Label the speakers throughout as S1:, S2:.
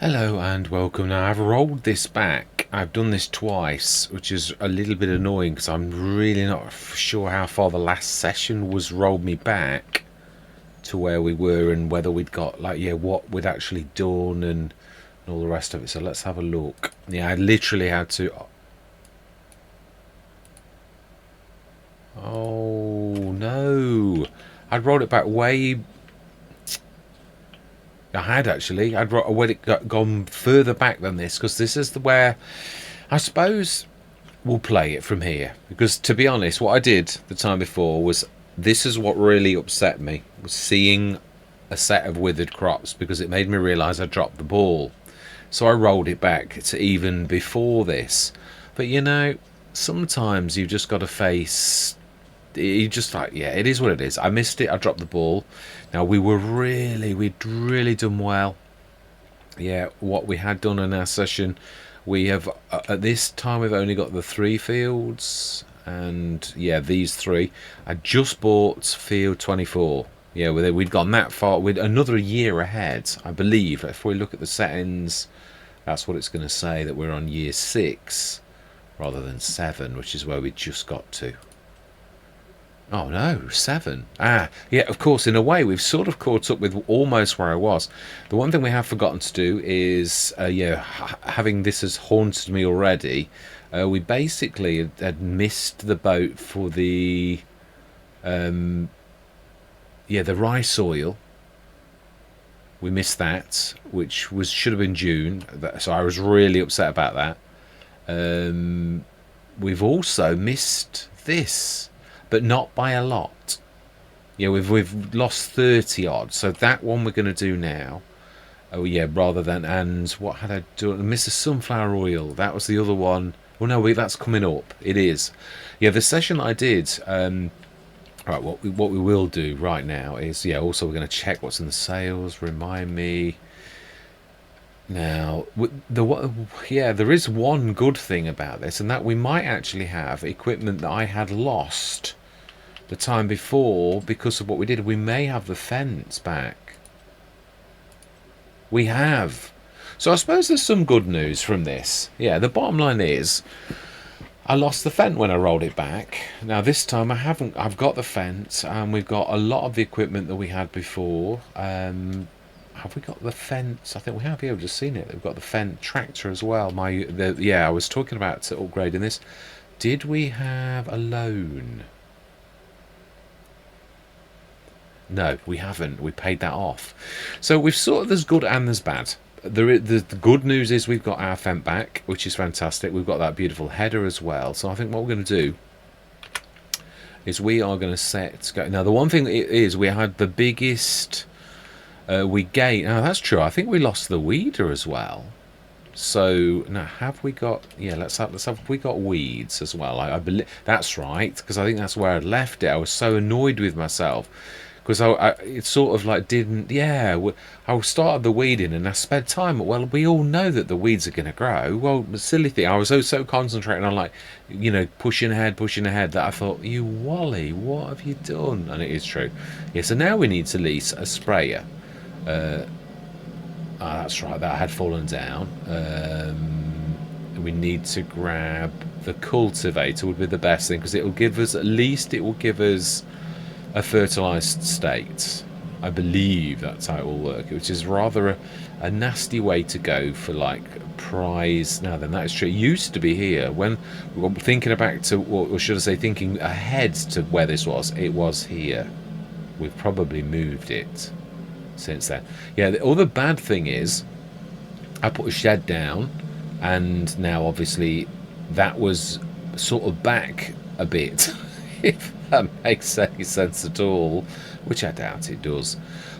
S1: Hello and welcome. Now I've rolled this back. I've done this twice, which is a little bit annoying because I'm really not sure how far the last session was rolled me back to where we were and whether we'd got what we'd actually done and all the rest of it. So let's have a look. Yeah, I literally had to. Oh no! I'd rolled it back way. I had actually. I'd gone further back than this because this is where I suppose we'll play it from here. Because to be honest, what I did the time before was this is what really upset me was seeing a set of withered crops because it made me realise I dropped the ball. So I rolled it back to even before this. But sometimes you've just got to face. You just like, yeah, it is what it is. I missed it. I dropped the ball. Now we'd really done well. Yeah, what we had done in our session, we have at this time we've only got the 3 fields, and yeah, these 3. I just bought field 24. Yeah, we'd gone that far. We'd another year ahead, I believe. If we look at the settings, that's what it's going to say, that we're on year 6 rather than 7, which is where we just got to. Oh no, 7. Ah, yeah, of course, in a way, we've sort of caught up with almost where I was. The one thing we have forgotten to do is, having this has haunted me already, we basically had missed the boat for the rice oil. We missed that, which should have been June, so I was really upset about that. We've also missed this, but not by a lot. Yeah, we've lost 30 odd, so that one we're going to do now. Oh yeah, rather than, and what had I done? Mr. Sunflower Oil, that was the other one. Well, no, that's coming up. It is. Yeah, the session that I did. Right, what we will do right now is, yeah, also we're going to check what's in the sales. Remind me. Now, there is one good thing about this, and that we might actually have equipment that I had lost the time before because of what we did. We may have the fence back. We have. So I suppose there's some good news from this. Yeah, the bottom line is I lost the fence when I rolled it back. Now this time I haven't. I've got the fence, and we've got a lot of the equipment that we had before. Have we got the fence? I think we have. Yeah, we've just seen it. We've got the fence tractor as well. I was talking about upgrading this. Did we have a loan? No, we haven't. We paid that off. So we've sort of, there's good and there's bad. The good news is we've got our fence back, which is fantastic. We've got that beautiful header as well. So I think what we're going to do is we are going to set. Now the one thing is we had the biggest. We gained. Now that's true. I think we lost the weeder as well. So now have we got? Yeah, let's have. We got weeds as well. I believe that's right, because I think that's where I'd left it. I was so annoyed with myself because it sort of like didn't. Yeah, I started the weeding and I spent time. Well, we all know that the weeds are going to grow. Well, the silly thing, I was so concentrating on pushing ahead that I thought, you Wally, what have you done? And it is true. Yeah. So now we need to lease a sprayer. That's right, that had fallen down. We need to grab the cultivator, would be the best thing, because it will give us a fertilized state. I believe that's how it will work, which is rather a nasty way to go for like prize. Now then, that is true. It used to be here when we were thinking back to, or should I say thinking ahead to where this was. It was here. We've probably moved it since then. Yeah, the other bad thing is I put a shed down, and now obviously that was sort of back a bit, if that makes any sense at all, which I doubt it does.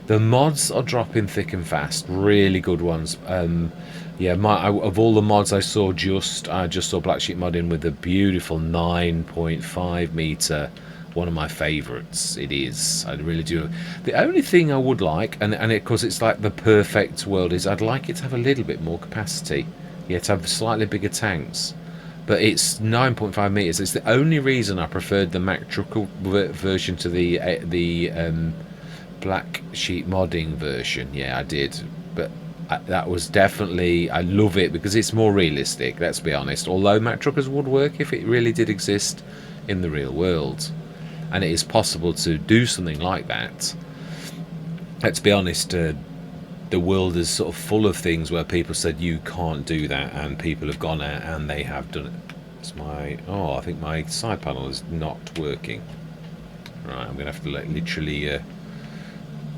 S1: The mods are dropping thick and fast, really good ones. Of all the mods I just saw Black Sheep modding with the beautiful 9.5 meter. One of my favourites. It is. I really do. The only thing I would like, and of course it's like the perfect world, is I'd like it to have a little bit more capacity. Yeah, to have slightly bigger tanks. But it's 9.5 meters. It's the only reason I preferred the Mac Trucker version to the Black Sheep modding version. Yeah, I did. But that was definitely, I love it because it's more realistic, let's be honest, although Mack truckers would work if it really did exist in the real world, and it is possible to do something like that. Let's be honest, the world is sort of full of things where people said you can't do that, and people have gone out and they have done it. It's I think my side panel is not working. Right, I'm gonna have to literally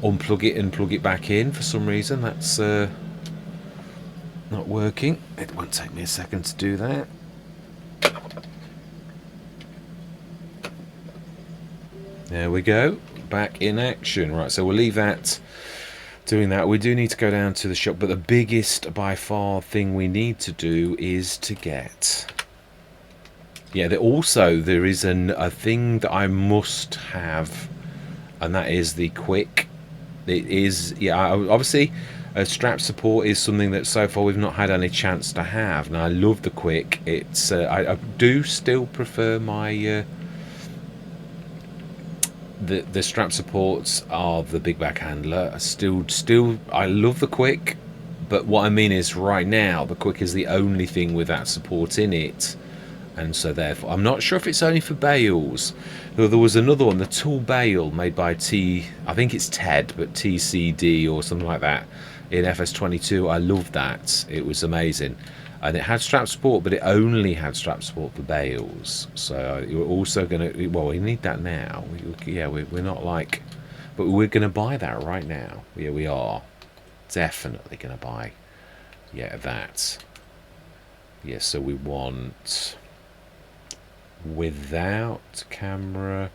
S1: unplug it and plug it back in. For some reason that's not working. It won't take me a second to do that. There we go, back in action. Right, so we'll leave that doing that. We do need to go down to the shop, but the biggest by far thing we need to do is to get, there is a thing that I must have, and that is the quick. It is, obviously strap support is something that so far we've not had any chance to have, and I love the quick. It's I do still prefer my the strap supports are the big back handler. Still I love the quick, but what I mean is right now the quick is the only thing with that support in it, and so therefore I'm not sure if it's only for bales. There was another one, the tool bale made by I think it's TED, but TCD or something like that, in FS22. I loved that. It was amazing, and it had strap support, but it only had strap support for bales. So you're also going to, well, we need that now. We're not like, but we're going to buy that right now. Yeah, we are definitely going to buy that. So we want without camera,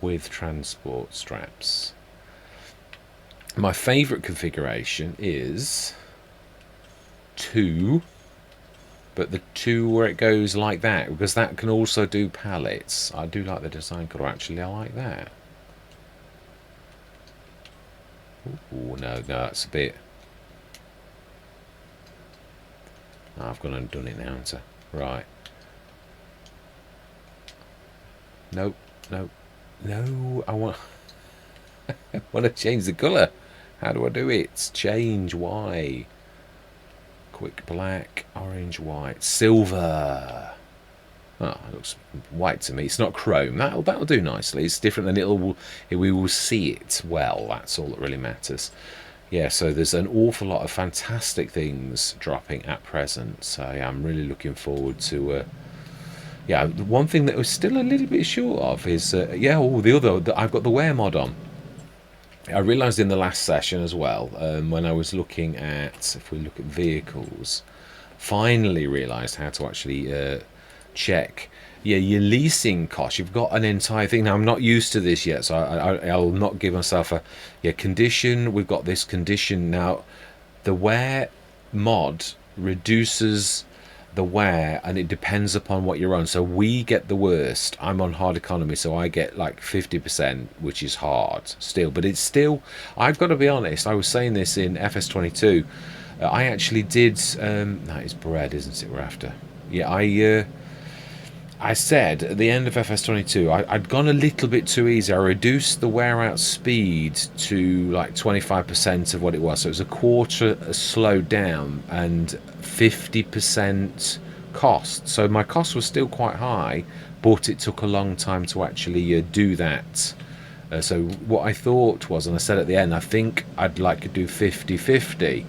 S1: with transport straps. My favourite configuration is 2, but the 2 where it goes like that, because that can also do pallets. I do like the design colour, actually. I like that. Oh no, that's a bit. I've gone and done it now, haven't I? Right. No, I want I want to change the colour. How do I do it? Change, why? Quick black, orange, white, silver. Oh, it looks white to me. It's not chrome. That'll do nicely. It's different, and we will see it well. That's all that really matters. So there's an awful lot of fantastic things dropping at present. So I'm really looking forward to the one thing that we're still a little bit short of is I've got the wear mod on. I realised in the last session as well, when I was looking at, if we look at vehicles, finally realised how to actually check your leasing costs. You've got an entire thing. Now I'm not used to this yet, so I'll not give myself a condition. We've got this condition now. The wear mod reduces the wear, and it depends upon what you're on. So we get the worst. I'm on hard economy, so I get like 50%, which is hard still, but it's still, I've got to be honest, I was saying this in FS22, I actually did that is bread, isn't it, we're after? I said at the end of FS22 I'd gone a little bit too easy. I reduced the wear out speed to like 25% of what it was, so it was a quarter slowed down, and 50% cost. So my cost was still quite high, but it took a long time to actually do that. So what I thought was, and I said at the end, I think I'd like to do 50-50.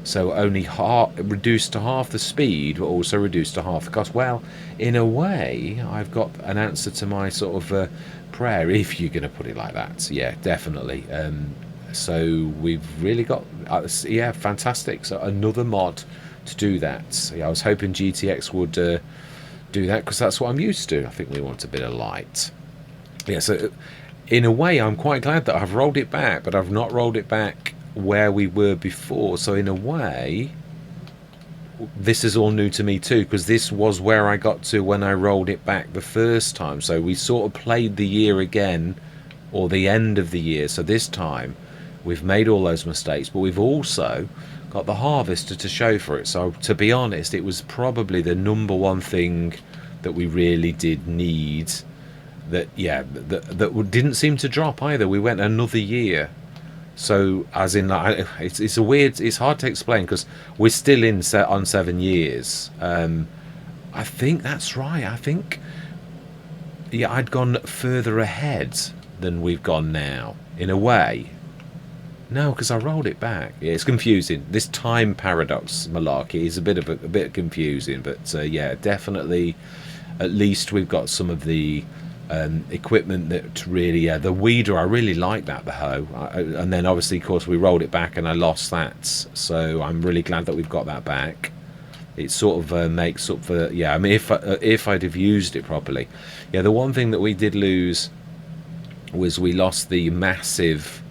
S1: So only reduced to half the speed, but also reduced to half the cost. Well, in a way, I've got an answer to my sort of prayer, if you're going to put it like that. Yeah, definitely. So we've really got, fantastic. So another mod to do that. I was hoping GTX would do that, because that's what I'm used to. I think we want a bit of light. So in a way, I'm quite glad that I've rolled it back, but I've not rolled it back where we were before. So in a way, this is all new to me too, because this was where I got to when I rolled it back the first time. So we sort of played the year again, or the end of the year. So this time we've made all those mistakes, but we've also got the harvester to show for it. So to be honest, it was probably the number one thing that we really did need, that didn't seem to drop either. We went another year So, as in, like, it's a weird. It's hard to explain because we're still in set on 7 years. I think that's right. I think, yeah, I'd gone further ahead than we've gone now in a way. No, because I rolled it back. Yeah, it's confusing. This time paradox malarkey is a bit confusing, but yeah, definitely. At least we've got some of the equipment that really, yeah, the weeder. I really like that, the hoe, and then obviously, of course, we rolled it back and I lost that. So I'm really glad that we've got that back. It sort of makes up for, yeah. I mean, if I'd have used it properly, yeah. The one thing that we did lose was we lost the massive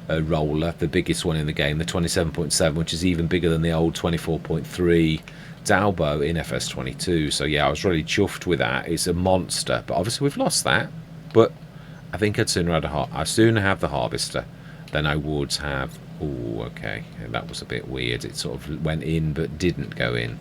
S1: roller, the biggest one in the game, the 27.7, which is even bigger than the old 24.3 Dalbo in FS22. So yeah, I was really chuffed with that. It's a monster, but obviously we've lost that. But I think I'd sooner have the harvester than I would have. Oh, okay, that was a bit weird. It sort of went in but didn't go in.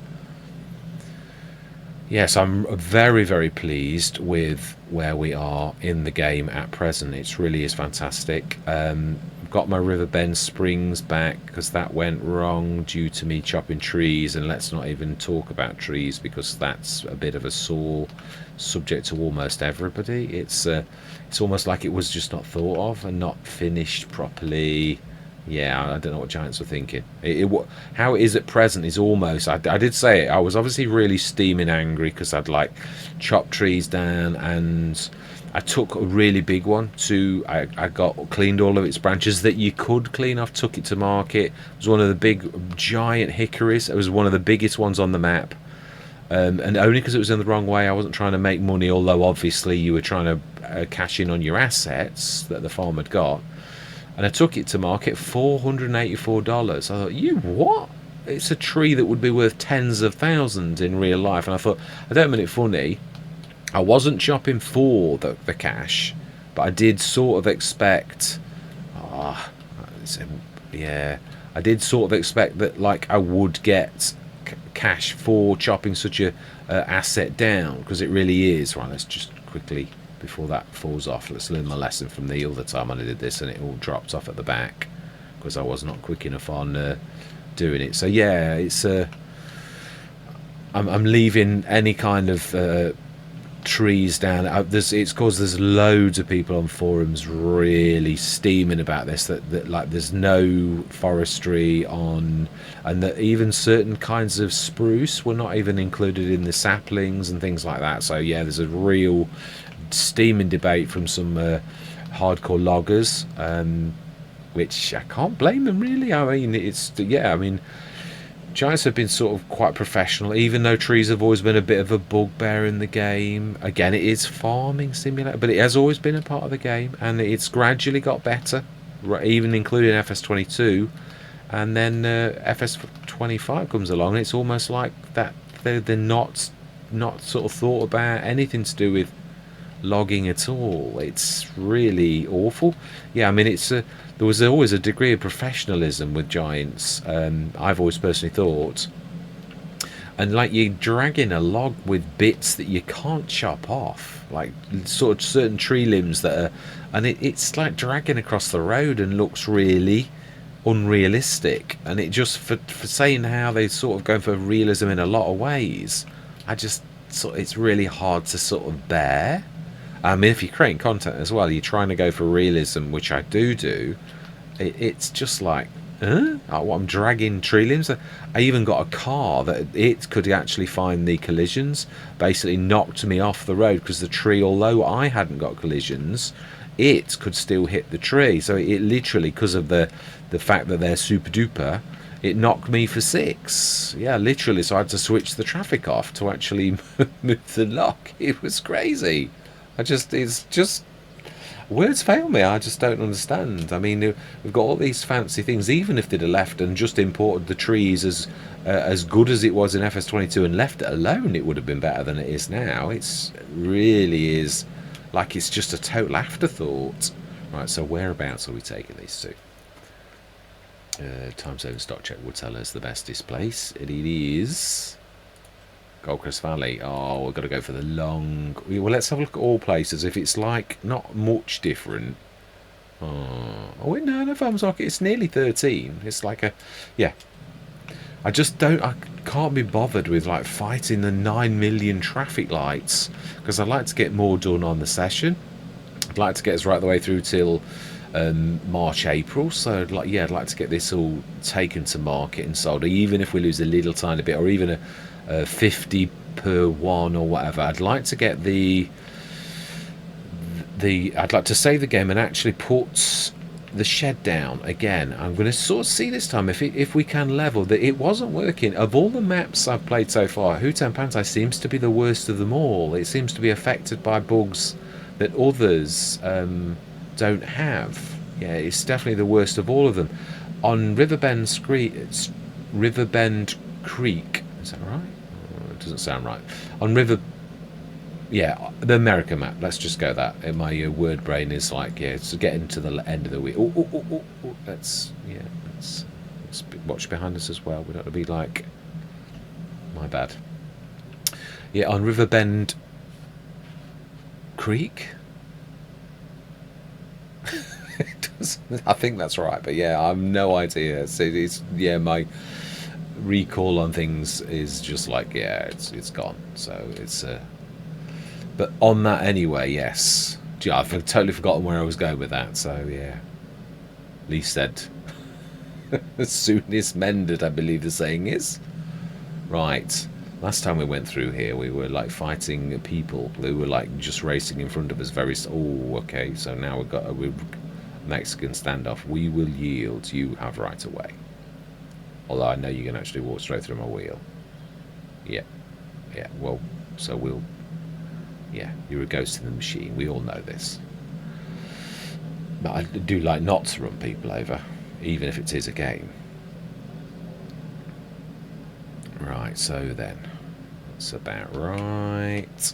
S1: Yes, I'm very, very pleased with where we are in the game at present. It really is fantastic. I've got my River Bend Springs back because that went wrong due to me chopping trees, and let's not even talk about trees because that's a bit of a sore subject to almost everybody. It's almost like it was just not thought of and not finished properly. Yeah, I don't know what Giants were thinking. How it is at present is almost. I did say it. I was obviously really steaming angry because I'd like chopped trees down, and I took a really big one. I got cleaned all of its branches that you could clean off. Took it to market. It was one of the big giant hickories. It was one of the biggest ones on the map, and only because it was in the wrong way. I wasn't trying to make money, although obviously you were trying to cash in on your assets that the farm had got. And I took it to market, $484. I thought, you what? It's a tree that would be worth tens of thousands in real life. And I thought, I don't mean it funny. I wasn't shopping for the cash, but I did sort of expect. Ah, yeah, I did sort of expect that, like, I would get cash for chopping such a asset down, because it really is. Right, let's just quickly, before that falls off, let's learn my lesson from the other time I did this and it all dropped off at the back because I was not quick enough on doing it. So yeah, it's I'm leaving any kind of trees down. It's because there's loads of people on forums really steaming about this, that like there's no forestry on, and that even certain kinds of spruce were not even included in the saplings and things like that. So yeah, there's a real steaming debate from some hardcore loggers, which I can't blame them really. I mean, I mean, Giants have been sort of quite professional, even though trees have always been a bit of a bugbear in the game. Again, it is farming simulator, but it has always been a part of the game, and it's gradually got better, even including FS22, and then FS25 comes along, and it's almost like that they're not sort of thought about anything to do with logging at all. It's really awful. Yeah, I mean, there was always a degree of professionalism with Giants, I've always personally thought, and like you're dragging a log with bits that you can't chop off, like sort of certain tree limbs that are, and it's like dragging across the road and looks really unrealistic. And it just, for saying how they sort of go for realism in a lot of ways, it's really hard to sort of bear. I mean, if you're creating content as well, you're trying to go for realism, which I do. It's just like, I'm dragging tree limbs. I even got a car that it could actually find the collisions, basically knocked me off the road because the tree, although I hadn't got collisions, it could still hit the tree. So it literally, because of the fact that they're super duper, it knocked me for 6. Yeah, literally. So I had to switch the traffic off to actually move the lock. It was crazy. It's just words fail me. I just don't understand. I mean, we've got all these fancy things. Even if they'd have left and just imported the trees as good as it was in FS22 and left it alone, it would have been better than it is now. It's really is like it's just a total afterthought. Right. So whereabouts are we taking these to? Time zone stock check will tell us the bestest place. It is Goldcrest Valley. Oh, we've got to go for the long. Well, let's have a look at all places. If it's like not much different, Oh, no, farmers market. It's nearly 13. It's like a, yeah. I can't be bothered with like fighting the 9 million traffic lights because I'd like to get more done on the session. I'd like to get us right the way through till March, April. So I'd like to get this all taken to market and sold. Even if we lose a little tiny bit, or even a 50 per one or whatever, I'd like to get I'd like to save the game and actually put the shed down again. I'm going to sort of see this time if we can level that. It wasn't working. Of all the maps I've played so far, Hutan Pantai seems to be the worst of them all. It seems to be affected by bugs that others don't have. Yeah, it's definitely the worst of all of them. On Riverbend Creek, is that right? Oh, it doesn't sound right. On River, yeah, the American map. Let's just go that. And my word brain is like, yeah, it's getting to the end of the week. Let's watch behind us as well. We don't want to be like, my bad. Yeah, on Riverbend Creek. I think that's right, but yeah, I've no idea. It's yeah, my recall on things is just like, yeah, it's gone. So it's but on that anyway, yes. Gee, I've totally forgotten where I was going with that. So yeah, Lee said, as soon as mended, I believe the saying is. Right. Last time we went through here, we were like fighting people who were like just racing in front of us. Oh, okay. So now we've got a Mexican standoff. We will yield. You have right away. Although I know you can actually walk straight through my wheel. Yeah. Yeah. Well, so we'll. Yeah, you're a ghost in the machine. We all know this. But I do like not to run people over, even if it is a game. Right, so then, that's about right.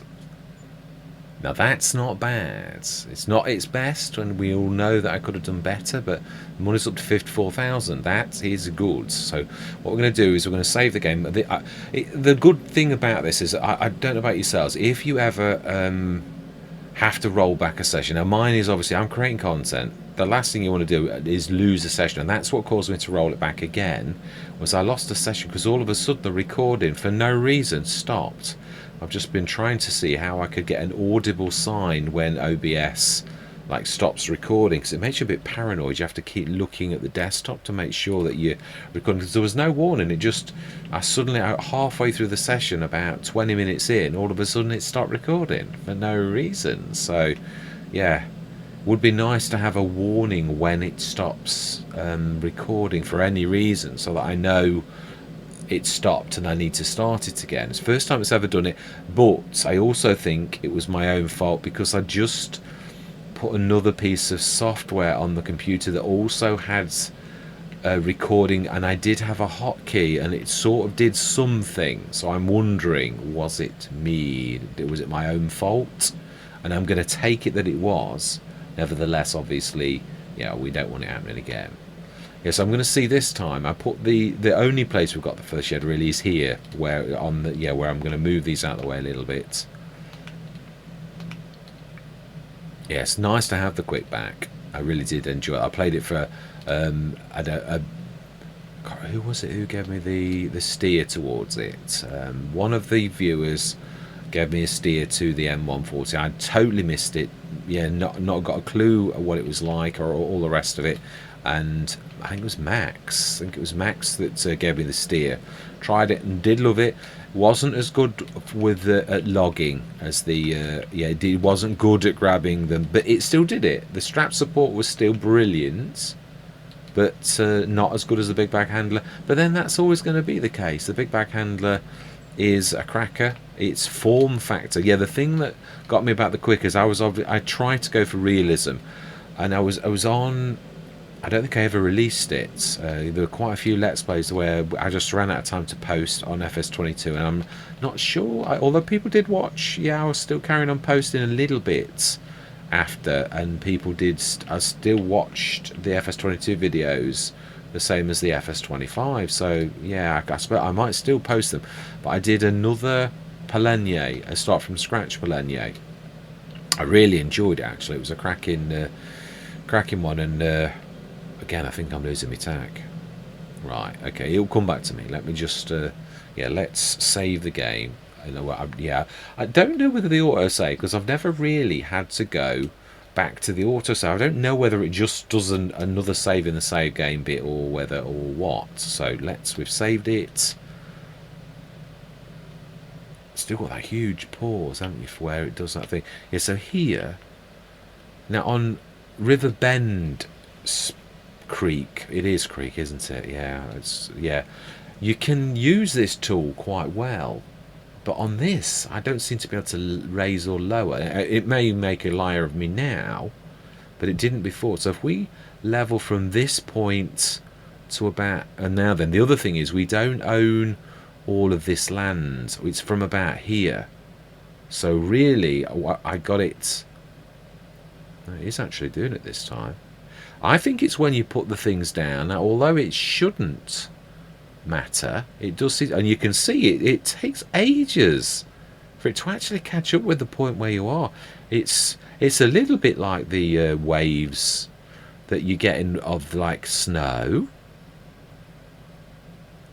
S1: Now that's not bad. It's not its best, and we all know that I could have done better, but the money's up to 54,000. That is good. So what we're going to do is we're going to save the game. The good thing about this is, I don't know about yourselves, if you ever have to roll back a session. Now mine is obviously, I'm creating content. The last thing you want to do is lose a session, and that's what caused me to roll it back again, was I lost a session because all of a sudden the recording, for no reason, stopped. I've just been trying to see how I could get an audible sign when OBS like stops recording, because it makes you a bit paranoid. You have to keep looking at the desktop to make sure that you're recording, because there was no warning. I suddenly, halfway through the session, about 20 minutes in, all of a sudden it stopped recording for no reason. So yeah, would be nice to have a warning when it stops recording for any reason, so that I know it stopped and I need to start it again. It's the first time it's ever done it, but I also think it was my own fault because I just put another piece of software on the computer that also had recording, and I did have a hotkey and it sort of did something. So I'm wondering, was it me? Was it my own fault? And I'm going to take it that it was. Nevertheless, obviously, yeah, we don't want it happening again. Yes, I'm going to see this time. I put the only place we've got the first shed really is here, where where I'm going to move these out of the way a little bit. Yeah, it's nice to have the quick back. I really did enjoy it. I played it for who was it who gave me the steer towards it? One of the viewers gave me a steer to the M140. I totally missed it. Yeah, not got a clue what it was like or all the rest of it. And I think it was Max. That gave me the steer. Tried it and did love it. Wasn't as good with at logging as the it wasn't good at grabbing them, but it still did it. The strap support was still brilliant, but not as good as the big bag handler. But then that's always going to be the case. The big bag handler is a cracker. It's form factor. Yeah, the thing that got me about the quick is I tried to go for realism, and I was on. I don't think I ever released it. There were quite a few Let's Plays where I just ran out of time to post on FS22, and I'm not sure. Although people did watch, yeah, I was still carrying on posting a little bit after, and people did. I still watched the FS22 videos the same as the FS25. So yeah, I might still post them. But I did another Palenye, a start from scratch Palenye. I really enjoyed it actually. It was a cracking Cracking one, and again, I think I'm losing my tack. Right, okay, it'll come back to me. Let me just, yeah, let's save the game. Yeah, I don't know whether the autosave, because I've never really had to go back to the autosave. I don't know whether it just does another save in the save game bit, or whether, or what. So we've saved it. Still got that huge pause, haven't you, for where it does that thing. Yeah, so here, now on River Bend Creek, it is Creek, isn't it? Yeah, yeah. You can use this tool quite well, but on this, I don't seem to be able to raise or lower. It may make a liar of me now, but it didn't before. So if we level from this point to about, and now then, the other thing is we don't own all of this land. It's from about here. So really, I got it. It is actually doing it this time. I think it's when you put the things down. Now, although it shouldn't matter, it does see, and you can see it takes ages for it to actually catch up with the point where you are. It's a little bit like the waves that you get in of like snow.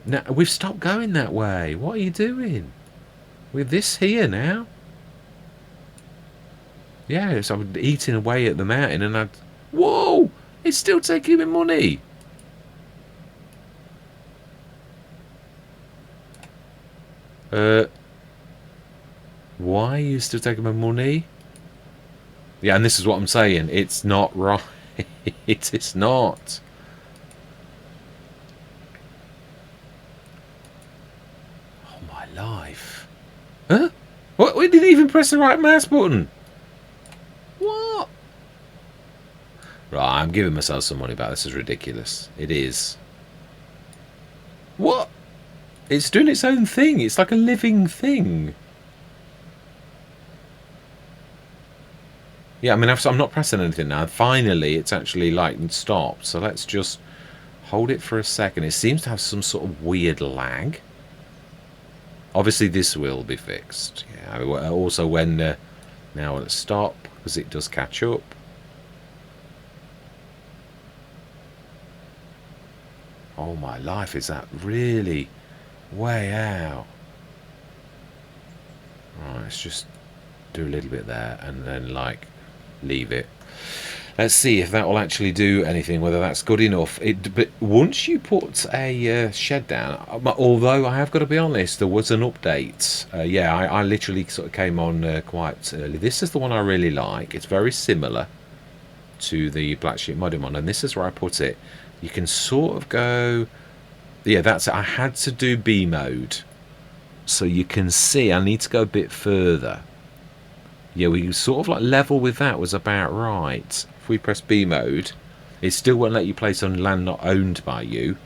S1: Now we've stopped going that way. What are you doing with this here now? Yeah, so I'm eating away at the mountain, and whoa, it's still taking me money. Why are you still taking my money? Yeah, and this is what I'm saying. It's not right. It's not. Oh, my life. Huh? What? We didn't even press the right mouse button. What? Right, I'm giving myself some money back. This is ridiculous. It is. What? It's doing its own thing. It's like a living thing. Yeah, I mean, I'm not pressing anything now. Finally, it's actually like stopped. So let's just hold it for a second. It seems to have some sort of weird lag. Obviously, this will be fixed. Yeah. Also, when now let's stop, because it does catch up. Oh my life! Is that really way out? Right, let's just do a little bit there, and then like leave it. Let's see if that will actually do anything, whether that's good enough. But once you put a shed down, although I have got to be honest, there was an update. Yeah, I literally sort of came on quite early. This is the one I really like. It's very similar to the Black Sheep Modding one, and this is where I put it. You can sort of go, yeah, that's it. I had to do B mode, so you can see I need to go a bit further. Yeah, we sort of like level with that was about right. If we press B mode, it still won't let you place on land not owned by you.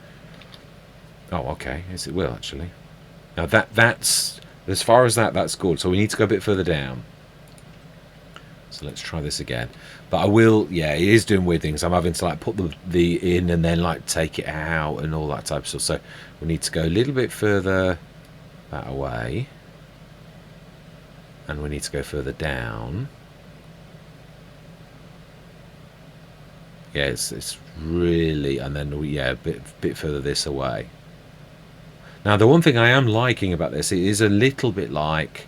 S1: Oh, okay. Yes, it will actually. Now that's as far as that's good. So we need to go a bit further down. So let's try this again. But I will. Yeah, it is doing weird things. I'm having to like put the in and then like take it out and all that type of stuff. So we need to go a little bit further that away. And we need to go further down. Yeah, it's really, and then yeah, a bit further this away. Now the one thing I am liking about this, it is a little bit like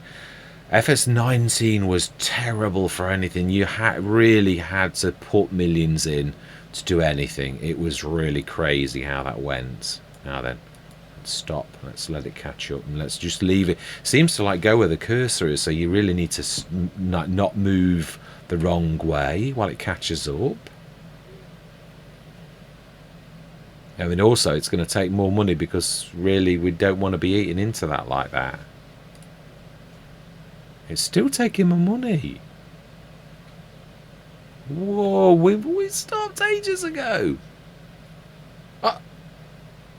S1: FS19 was terrible for anything. You really had to put millions in to do anything. It was really crazy how that went. Now then. Stop, let's let it catch up, and let's just leave it. Seems to like go where the cursor is, so you really need to not move the wrong way while it catches up. I mean, also it's going to take more money, because really we don't want to be eating into that like that. It's still taking my money. Whoa, we stopped ages ago.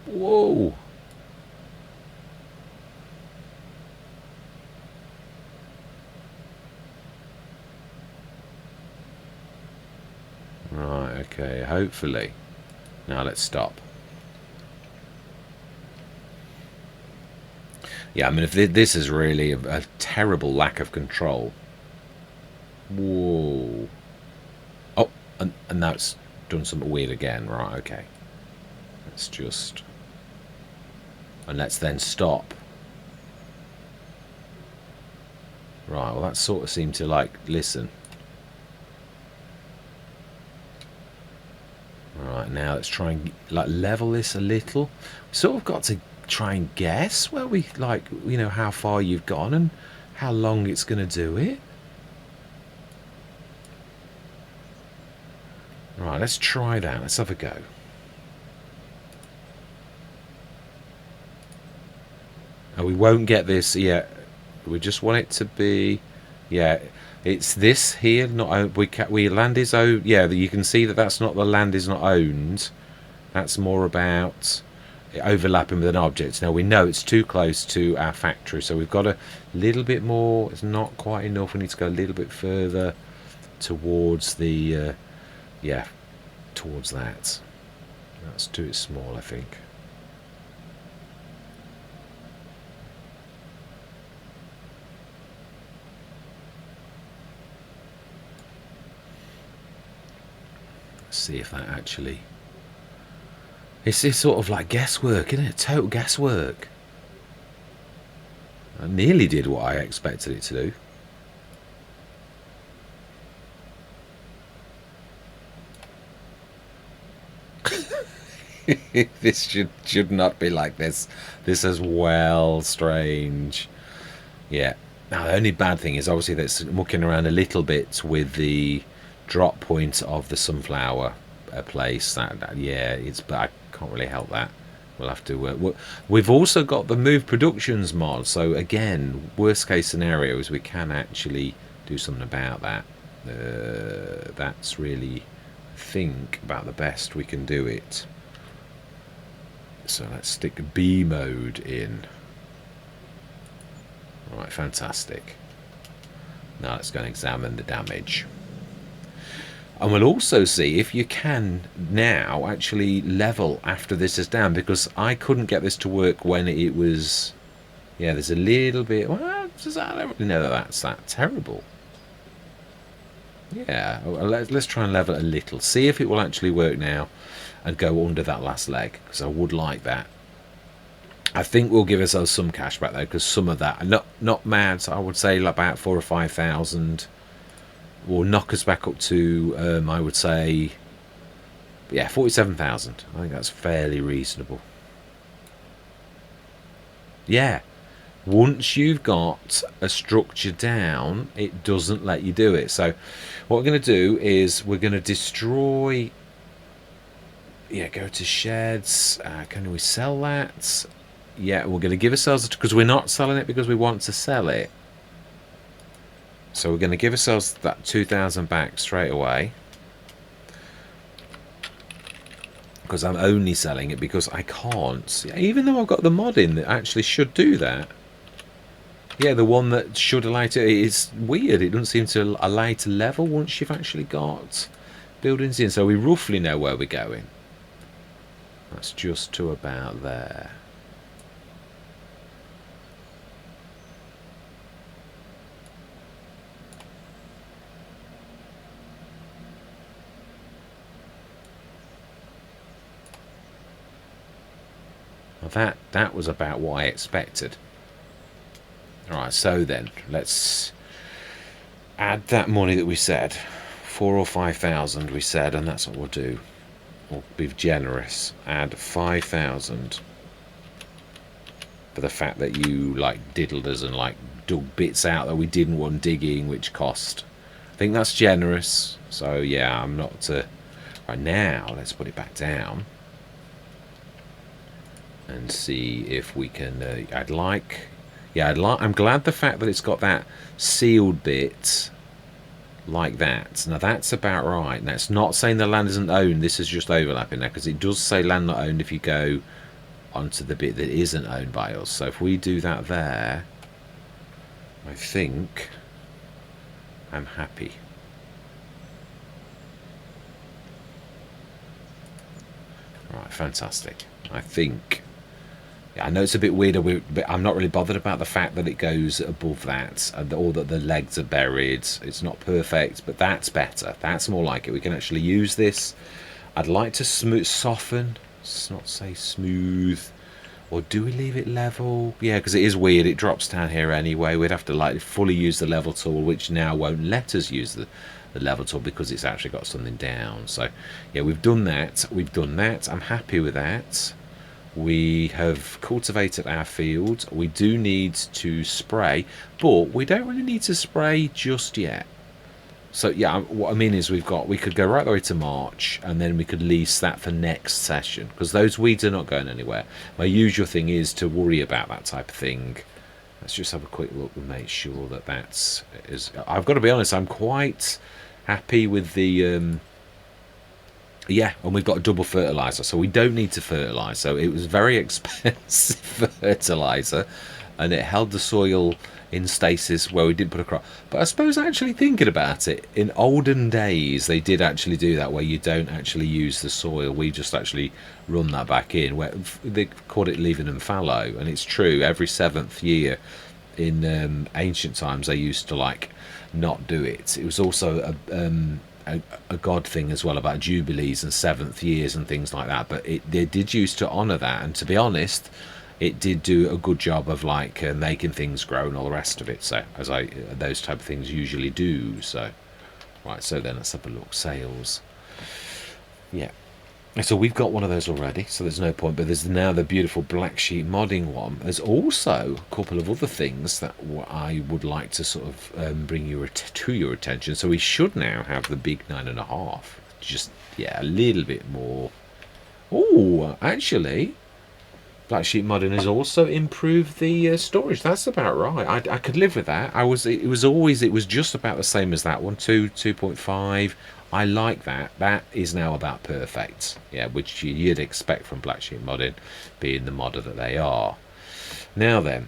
S1: Whoa. Right, okay, hopefully. Now let's stop. Yeah, I mean, if this is really a terrible lack of control. Whoa. Oh, And now it's done something weird again. Right, okay. Let's just... And let's then stop. Right, well that sort of seemed to like, listen. Right, now let's try and like level this a little. We sort of got to try and guess where we like, you know, how far you've gone and how long it's going to do it. Right, let's try that. Let's have a go. And we won't get this yet. We just want it to be, yeah. It's this here. Not we land is owned. Yeah, you can see that that's not the land is not owned. That's more about overlapping with an object. Now we know it's too close to our factory, so we've got a little bit more. It's not quite enough. We need to go a little bit further towards the, yeah, towards that. Let's do it small, I think. See if that actually... It's sort of like guesswork, isn't it? Total guesswork. I nearly did what I expected it to do. This should not be like this. This is well strange. Yeah. Now the only bad thing is obviously that's mucking around a little bit with the drop point of the sunflower place. That yeah, it's, but I can't really help that. We'll have to. We've also got the Move Productions mod, so again, worst case scenario is we can actually do something about that. That's really, I think, about the best we can do it. So let's stick B mode in. Right, fantastic. Now let's go and examine the damage. And we'll also see if you can now actually level after this is down, because I couldn't get this to work when it was... Yeah, there's a little bit... Well, I don't really know that that's that terrible. Yeah, let's try and level it a little. See if it will actually work now and go under that last leg, because I would like that. I think we'll give ourselves some cash back though, because some of that, not mad, so I would say like about 4,000 or 5,000 will knock us back up to, I would say, yeah, 47,000. I think that's fairly reasonable. Yeah, once you've got a structure down, it doesn't let you do it. So what we're going to do is we're going to destroy, yeah, go to sheds. Can we sell that? Yeah, we're going to give ourselves, because we're not selling it because we want to sell it. So we're going to give ourselves that 2,000 back straight away. Because I'm only selling it because I can't. Even though I've got the mod in that actually should do that. Yeah, the one that should allow to... It's weird. It doesn't seem to allow you to level once you've actually got buildings in. So we roughly know where we're going. That's just to about there. That was about what I expected. Alright, so then let's add that money that we said. 4,000 or 5,000 we said, and that's what we'll do. We'll be generous. Add 5,000 for the fact that you like diddled us and like dug bits out that we didn't want digging, which cost. I think that's generous. So yeah, I'm not right now. Let's put it back down and see if we can. I'm glad the fact that it's got that sealed bit like that. Now that's about right. Now it's not saying the land isn't owned. This is just overlapping now, because it does say land not owned if you go onto the bit that isn't owned by us. So if we do that there, I think I'm happy. Right, fantastic. I think Yeah, I know it's a bit weird, but I'm not really bothered about the fact that it goes above that, or that the legs are buried. It's not perfect, but that's better. That's more like it. We can actually use this. I'd like to soften. Let's not say smooth. Or do we leave it level? Yeah, because it is weird. It drops down here anyway. We'd have to like fully use the level tool, which now won't let us use the level tool because it's actually got something down. So yeah, we've done that. We've done that. I'm happy with that. We have cultivated our field. We do need to spray, but we don't really need to spray just yet. So yeah, what I mean is we could go right the way to March, and then we could lease that for next session, because those weeds are not going anywhere. My usual thing is to worry about that type of thing. Let's just have a quick look and make sure that that's is. I've got to be honest, I'm quite happy with the yeah, and we've got a double fertilizer, so we don't need to fertilize. So it was very expensive fertilizer, and it held the soil in stasis where we didn't put a crop. But I suppose actually thinking about it, in olden days they did actually do that, where you don't actually use the soil. We just actually run that back in. Where they called it leaving them fallow, and it's true. Every 7th year in ancient times they used to like not do it. It was also a god thing as well, about jubilees and 7th years and things like that, but they did used to honour that, and to be honest it did do a good job of like making things grow and all the rest of it, so as those type of things usually do. So right, so then let's have a look. Sales, yeah, so we've got one of those already, so there's no point, but there's now the beautiful black sheep modding one. There's also a couple of other things that I would like to sort of bring to your attention. So we should now have the big 9.5, just yeah, a little bit more. Oh, actually black sheep modding has also improved the storage. That's about right. I could live with that. It was just about the same as that one, 2.5. I like that. That is now about perfect. Yeah, which you'd expect from black sheep modding, being the modder that they are. Now then,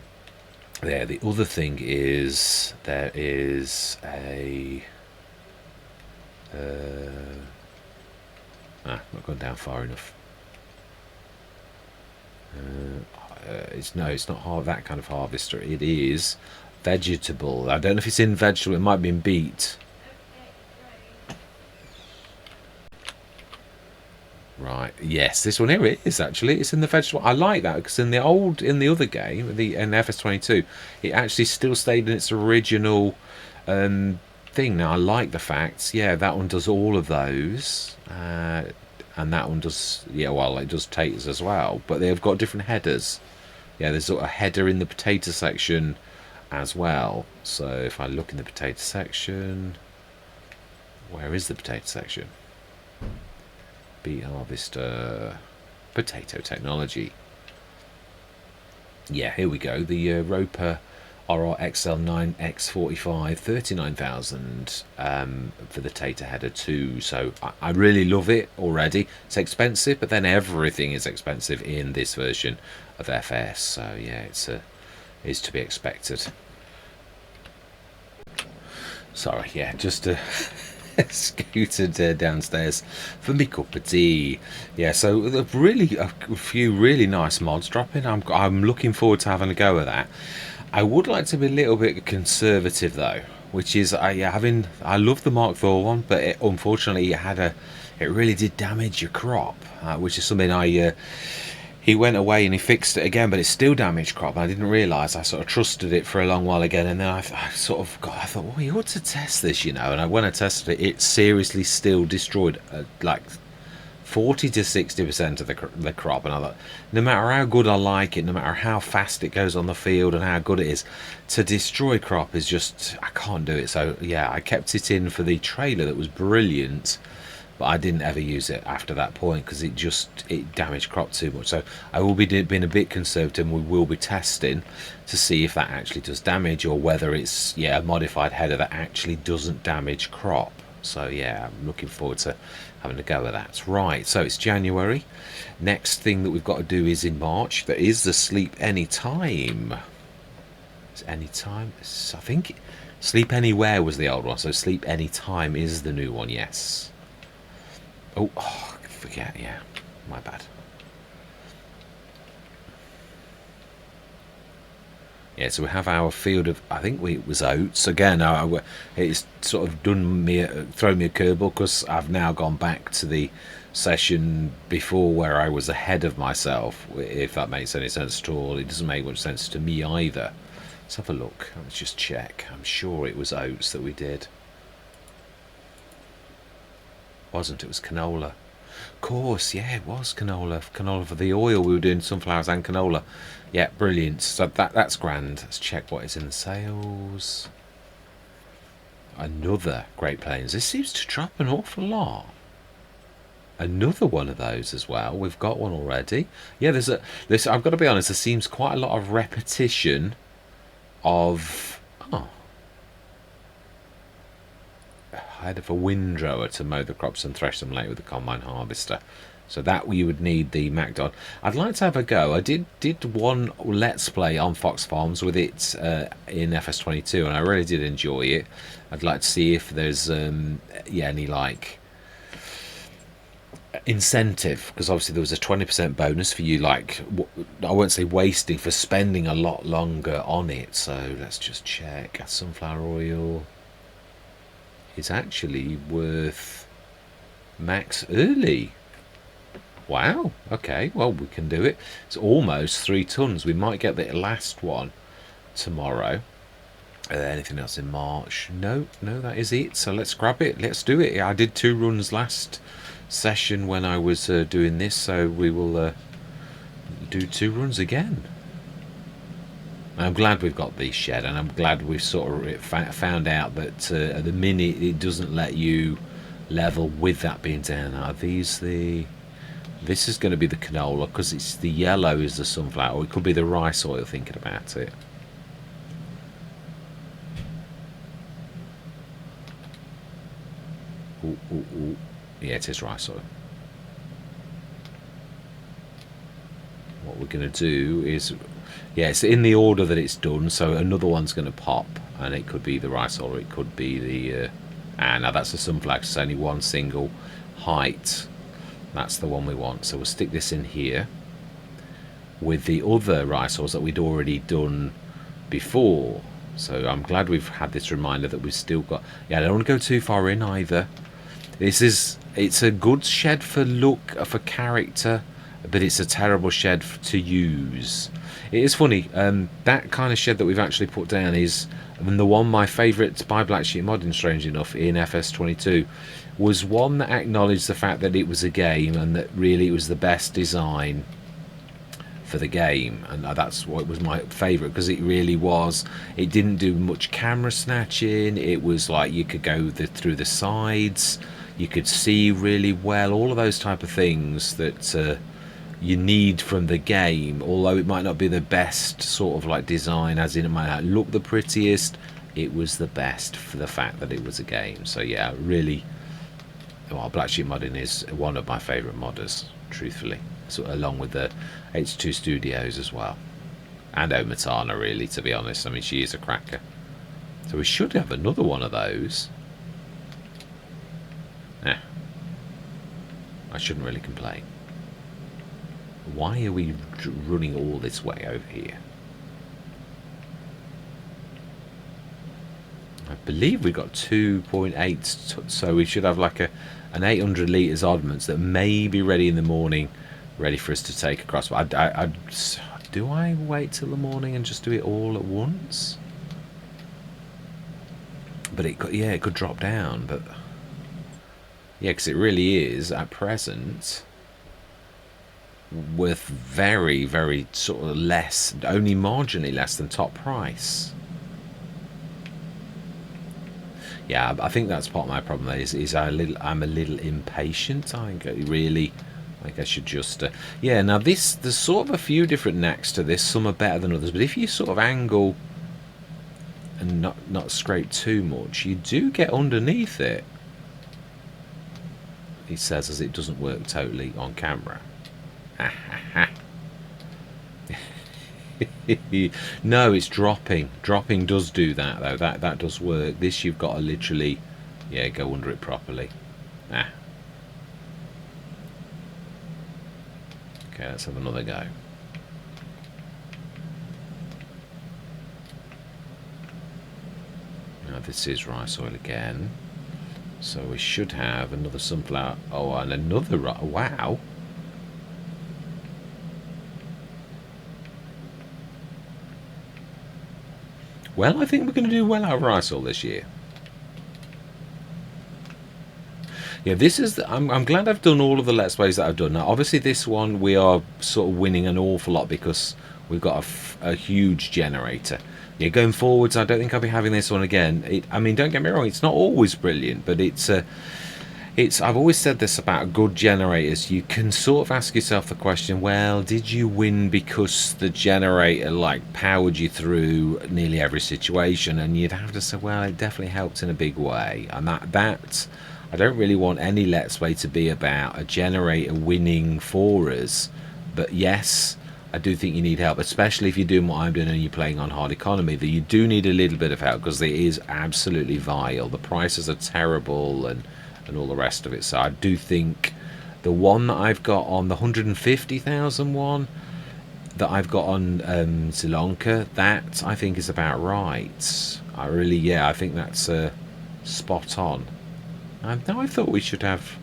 S1: there. The other thing is there is a. Not gone down far enough. It's not that kind of harvester. It is vegetable. I don't know if it's in vegetable. It might be in beet. Right. Yes, this one here it is actually. It's in the vegetable. I like that because in the other game, in FS22, it actually still stayed in its original thing. Now I like the fact. Yeah, that one does all of those. And that one does, yeah, well, it does taters as well, but they've got different headers. Yeah, there's a header in the potato section as well. So if I look in the potato section, where is the potato section? Beet harvester, potato technology. Yeah, here we go. The Roper RRXL9X45 39,000 for the Tater header too. So I really love it already. It's expensive, but then everything is expensive in this version of FS. So yeah, it's to be expected. Sorry, yeah, just scooted downstairs for me cup of tea. Yeah, so a few really nice mods dropping. I'm looking forward to having a go at that. I would like to be a little bit conservative though, which is I love the Mark IV one, but unfortunately it really did damage your crop, which is something he went away and he fixed it again, but it still damaged crop. And I didn't realise. I sort of trusted it for a long while again, and then I thought, well, we ought to test this, you know. And when I tested it, it seriously still destroyed like 40 to 60% of the crop, and I thought, no matter how good I like it, no matter how fast it goes on the field and how good it is, to destroy crop is just, I can't do it. So yeah, I kept it in for the trailer that was brilliant, but I didn't ever use it after that point because it damaged crop too much. So I will be being a bit conservative, and we will be testing to see if that actually does damage, or whether it's a modified header that actually doesn't damage crop. So yeah, I'm looking forward to having a go at that. Right, so it's January. Next thing that we've got to do is in March. There is the Sleep Anytime. It's Anytime. I think Sleep Anywhere was the old one, so Sleep Anytime is the new one. Yes. Oh, forget. Yeah, my bad. Yeah, so we have our field of, I think it was oats again. It's sort of done me, thrown me a curveball because I've now gone back to the session before where I was ahead of myself. If that makes any sense at all, it doesn't make much sense to me either. Let's have a look. Let's just check. I'm sure it was oats that we did. Wasn't it? Was canola. Of course, yeah, it was canola. Canola for the oil. We were doing sunflowers and canola. Yeah, brilliant. So that's grand. Let's check what is in the sales. Another Great Plains. This seems to drop an awful lot. Another one of those as well. We've got one already. Yeah, this. I've got to be honest. There seems quite a lot of repetition of. Oh, ahead of a windrower to mow the crops and thresh them later with the combine harvester. So that you would need the MacDon. I'd like to have a go. I did one Let's Play on Fox Farms with it in FS22, and I really did enjoy it. I'd like to see if there's any like incentive, because obviously there was a 20% bonus for you, like, I won't say wasting, for spending a lot longer on it. So let's just check. Sunflower oil is actually worth max early. Wow, okay, well, we can do it. It's almost 3 tons. We might get the last one tomorrow. Anything else in March? No, that is it. So let's grab it. Let's do it. I did 2 runs last session when I was doing this, so we will do 2 runs again. I'm glad we've got the shed, and I'm glad we've sort of found out that at the minute it doesn't let you level with that being down. Are these the... This is going to be the canola, because it's the yellow is the sunflower, or it could be the rice oil, thinking about it. Ooh, ooh, ooh. Yeah, it is rice oil. What we're going to do is, yeah, it's in the order that it's done, so another one's going to pop, and it could be the rice oil, or it could be the... now that's the sunflower, it's only one single height. That's the one we want. So we'll stick this in here with the other rice oils that we'd already done before. So I'm glad we've had this reminder that we've still got... Yeah, I don't want to go too far in either. It's a good shed for look, for character, but it's a terrible shed to use. It is funny, that kind of shed that we've actually put down is, and the one my favourite by Black Sheep Modding, strange enough, in FS22, was one that acknowledged the fact that it was a game and that really it was the best design for the game, and that's what was my favourite, because it really was. It didn't do much camera snatching. It was like you could go through the sides, you could see really well, all of those type of things that you need from the game, although it might not be the best sort of like design, as in it might not look the prettiest. It was the best for the fact that it was a game. So yeah, really, well, Black Sheep Modding is one of my favourite modders, truthfully, so, along with the H2 Studios as well, and Omatana, really, to be honest. I mean, she is a cracker. So we should have another one of those. I shouldn't really complain. Why are we running all this way over here? I believe we got 2.8, so we should have like an 800 litres oddments that may be ready in the morning, ready for us to take across. But do I wait till the morning and just do it all at once? But it could drop down. But yeah, because it really is at present worth very, very sort of less, only marginally less than top price. Yeah, I think that's part of my problem. Is I'm a little impatient. I really, like, I should just yeah. Now there's sort of a few different necks to this. Some are better than others, but if you sort of angle and not scrape too much, you do get underneath it. He says, as it doesn't work totally on camera. No, it's dropping. Dropping does do that, though. That does work. This, you've got to literally, yeah, go under it properly. Okay, let's have another go. This is rice oil again. So we should have another sunflower. Oh, and another. Wow. Well, I think we're going to do well out of rice oil this year. Yeah, this is. I'm glad I've done all of the Let's Plays that I've done. Now, obviously, this one we are sort of winning an awful lot because we've got a huge generator. Yeah, going forwards, I don't think I'll be having this one again. I mean, don't get me wrong, it's not always brilliant, but it's. I've always said this about good generators. You can sort of ask yourself the question, well, did you win because the generator like powered you through nearly every situation? And you'd have to say, well, it definitely helped in a big way. And that I don't really want any Let's Play to be about a generator winning for us. But yes, I do think you need help, especially if you're doing what I'm doing and you're playing on hard economy, that you do need a little bit of help because it is absolutely vile. The prices are terrible and all the rest of it. So I do think the one that I've got on the 150,000 one that I've got on Sri Lanka, that I think is about right. I think that's spot on. Now I thought we should have.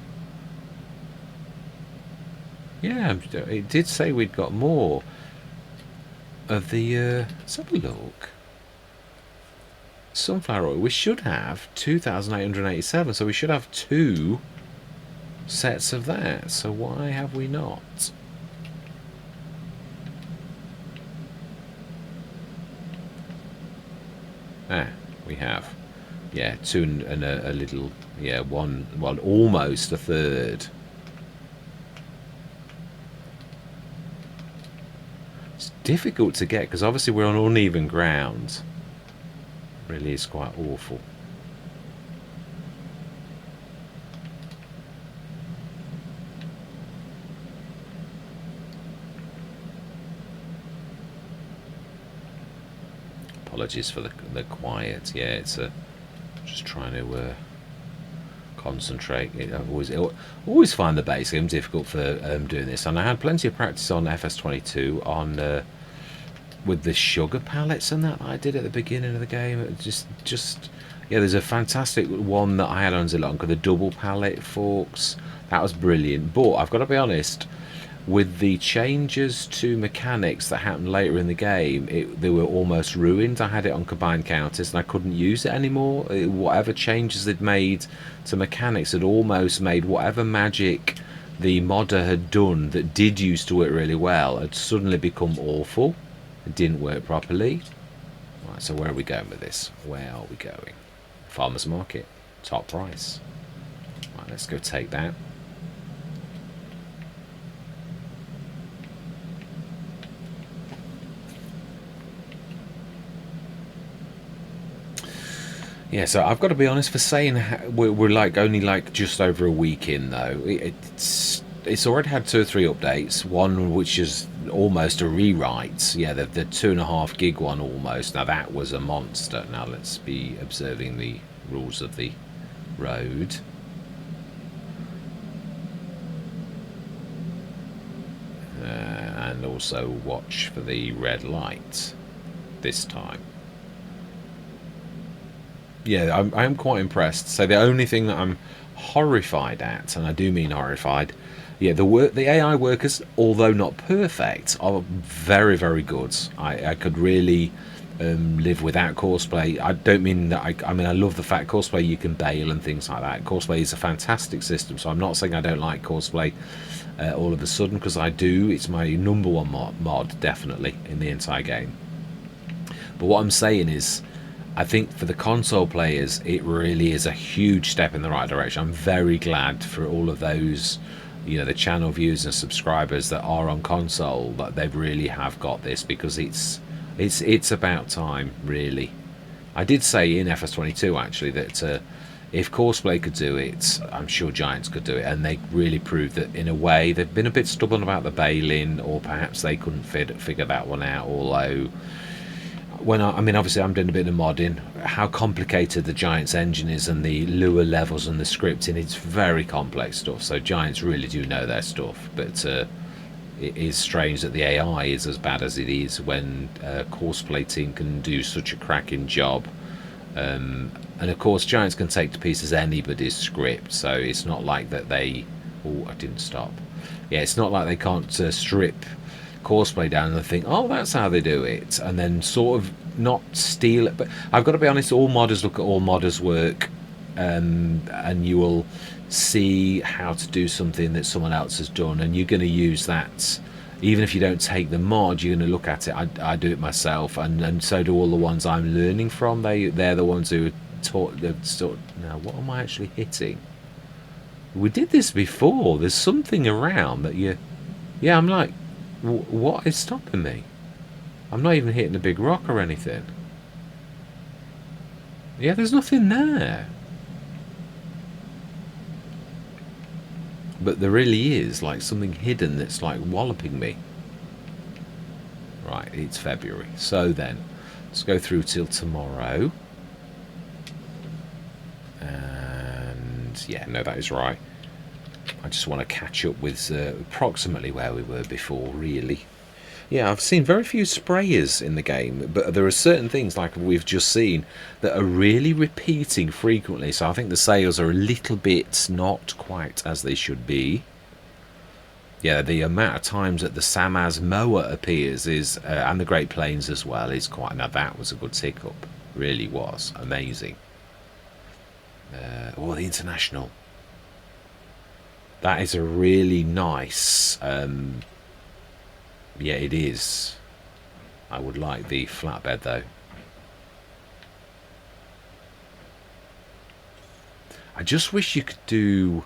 S1: Yeah, it did say we'd got more of the. Let's have a look. Sunflower oil. We should have 2,887, so we should have 2 sets of that. So why have we not? We have. Yeah, 2 and a little. Yeah, one, almost a third. It's difficult to get because obviously we're on uneven ground. It really is quite awful. Apologies for the quiet. Yeah, it's just trying to concentrate. I always find the base game difficult for doing this, and I had plenty of practice on FS25 on with the sugar pallets and that I did at the beginning of the game. It just yeah, there's a fantastic one that I had on Sri Lanka, the double pallet forks. That was brilliant, but I've got to be honest, with the changes to mechanics that happened later in the game, they were almost ruined. I had it on combined counters and I couldn't use it anymore. Whatever changes they'd made to mechanics had almost made whatever magic the modder had done that did used to work really well had suddenly become awful. It didn't work properly. Right, so where are we going with this? Where are we going? Farmers market, top price. Right, let's go take that. Yeah, so I've got to be honest, for saying we're like only like just over a week in though, it's already had 2 or 3 updates. One which is almost a rewrite. Yeah, the 2.5 gig one almost. Now that was a monster. Now let's be observing the rules of the road. And also watch for the red light this time. Yeah, I am quite impressed. So the only thing that I'm horrified at, and I do mean horrified, yeah, the AI workers, although not perfect, are very, very good. I could really live without Courseplay. I don't mean that. I mean I love the fact Courseplay you can bail and things like that. Courseplay is a fantastic system, so I'm not saying I don't like Courseplay all of a sudden, because I do. It's my number one mod definitely in the entire game. But what I'm saying is, I think for the console players, it really is a huge step in the right direction. I'm very glad for all of those, you know, the channel viewers and subscribers that are on console, that they really have got this, because it's about time, really. I did say in FS25 actually that if Courseplay could do it, I'm sure Giants could do it, and they really proved that in a way. They've been a bit stubborn about the bail-in, or perhaps they couldn't figure that one out, although when I mean, obviously I'm doing a bit of modding, how complicated the Giants engine is and the lure levels and the scripting, it's very complex stuff. So Giants really do know their stuff, but it is strange that the AI is as bad as it is when a Courseplay team can do such a cracking job And of course, giants can take to pieces anybody's script, so it's not like that they. Oh, I didn't stop. Yeah, it's not like they can't strip Courseplay down and think, oh, that's how they do it, and then sort of not steal it. But I've got to be honest, all modders look at all modders' work, and you will see how to do something that someone else has done, and you're going to use that. Even if you don't take the mod, you're going to look at it. I do it myself, and so do all the ones I'm learning from. They're the ones who are taught. Now, what am I actually hitting? We did this before. There's something around that you. Yeah, I'm like, what is stopping me? I'm not even hitting a big rock or anything. Yeah, there's nothing there. But there really is, like, something hidden that's, like, walloping me. Right, it's February. So then, let's go through till tomorrow. And, yeah, no, that is right. I just want to catch up with approximately where we were before, really. Yeah, I've seen very few sprayers in the game, but there are certain things, like we've just seen, that are really repeating frequently. So I think the sales are a little bit not quite as they should be. Yeah, the amount of times that the Samaz mower appears is, and the Great Plains as well, is quite. Now that was a good tick up, really was amazing. Oh, the International. That is a really nice. Yeah, it is. I would like the flatbed though. I just wish you could do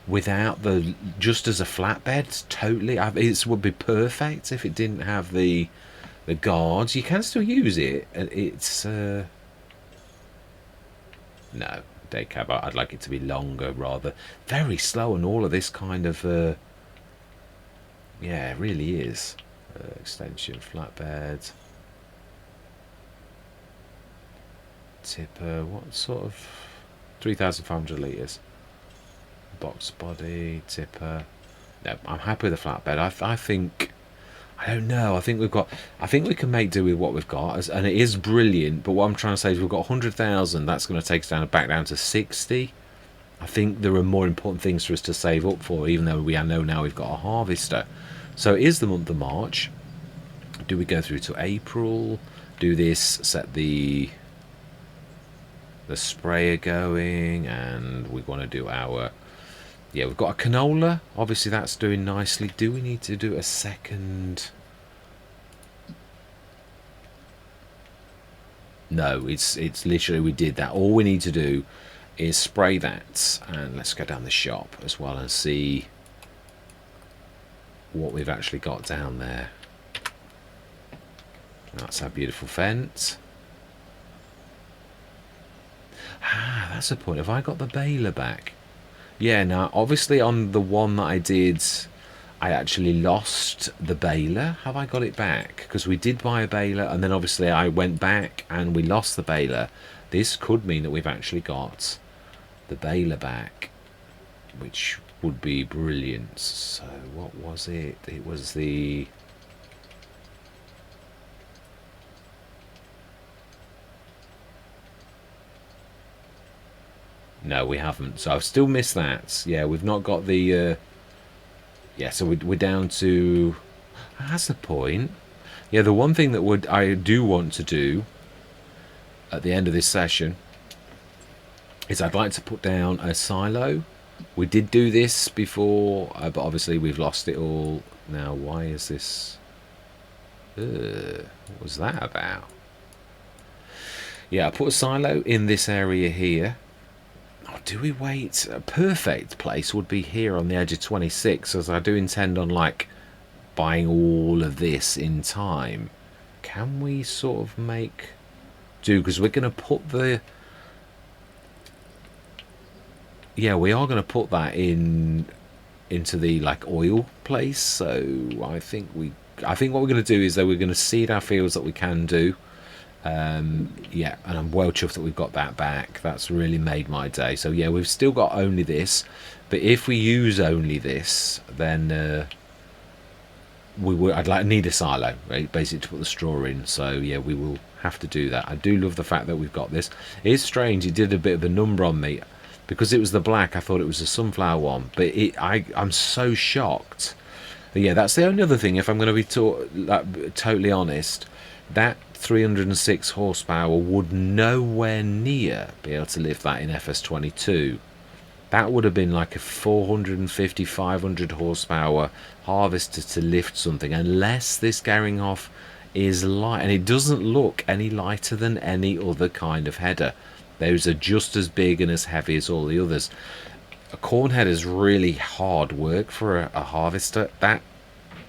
S1: without the, just as a flatbed. Totally, it would be perfect if it didn't have the guards. You can still use it. It's no day cab. I'd like it to be longer, rather. Very slow, and all of this kind of. Yeah, it really is. Extension, flatbed, tipper. What sort of 3,500 litres? Box body, tipper. No, I'm happy with the flatbed. I think. I don't know. I think we've got. I think we can make do with what we've got, and it is brilliant. But what I'm trying to say is we've got 100,000. That's going to take us back down to 60. I think there are more important things for us to save up for, even though we know now we've got a harvester. So it is the month of March. Do we go through to April? Do this, set the sprayer going, and we want to do our. Yeah, we've got a canola. Obviously, that's doing nicely. Do we need to do a second? No, it's literally we did that. All we need to do is spray that, and let's go down the shop as well and see what we've actually got down there. That's our beautiful fence. Ah, that's the point. Have I got the baler back? Yeah, now obviously on the one that I did, I actually lost the baler. Have I got it back? Because we did buy a baler, and then obviously I went back and we lost the baler. This could mean that we've actually got the baler back, which would be brilliant. So what was it? It was the... No, we haven't. So I've still missed that. Yeah, we've not got the... Yeah, so we're down to... That's the point. Yeah, the one thing that I do want to do at the end of this session is I'd like to put down a silo. We did do this before, but obviously we've lost it all. Now, why is this... what was that about? Yeah, I put a silo in this area here. Oh, do we wait? A perfect place would be here on the edge of 26, as I do intend on, like, buying all of this in time. Can we sort of make do? Because we're going to put the... Yeah, we are going to put that into the, like, oil place. So I think what we're going to do is that we're going to seed our fields that we can do. Yeah, and I'm well chuffed that we've got that back. That's really made my day. So yeah, we've still got only this, but if we use only this, then I'd need a silo, right, basically, to put the straw in. So yeah, we will have to do that. I do love the fact that we've got this. It is strange. It did a bit of a number on me because it was the black. I thought it was a sunflower one, but I'm so shocked. But yeah, that's the only other thing. If I'm going to be totally honest, that 306 horsepower would nowhere near be able to lift that in FS22. That would have been like a 450, 500 horsepower harvester to lift something, unless this Garringhoff is light. And it doesn't look any lighter than any other kind of header. Those are just as big and as heavy as all the others. A corn header is really hard work for a harvester. That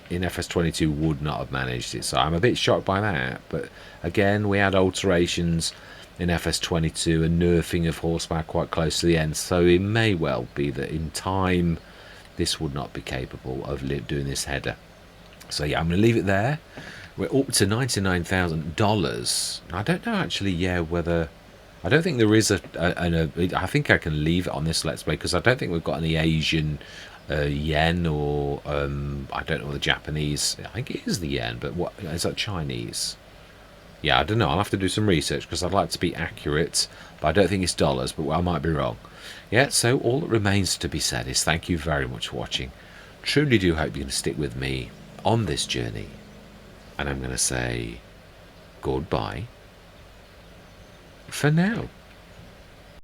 S1: in FS22 would not have managed it. So I'm a bit shocked by that. But again, we had alterations in FS22 and nerfing of horsepower quite close to the end, so it may well be that in time this would not be capable of doing this header. So yeah, I'm going to leave it there. We're up to $99,000. I don't know actually, yeah, whether I don't think there is I think I can leave it on this Let's Play because I don't think we've got any Asian yen or I don't know the Japanese. I think it is the yen, but what is that, Chinese? Yeah, I don't know. I'll have to do some research because I'd like to be accurate, but I don't think it's dollars, but I might be wrong. Yeah, so all that remains to be said is thank you very much for watching. Truly do hope you can stick with me on this journey. And I'm going to say goodbye for now.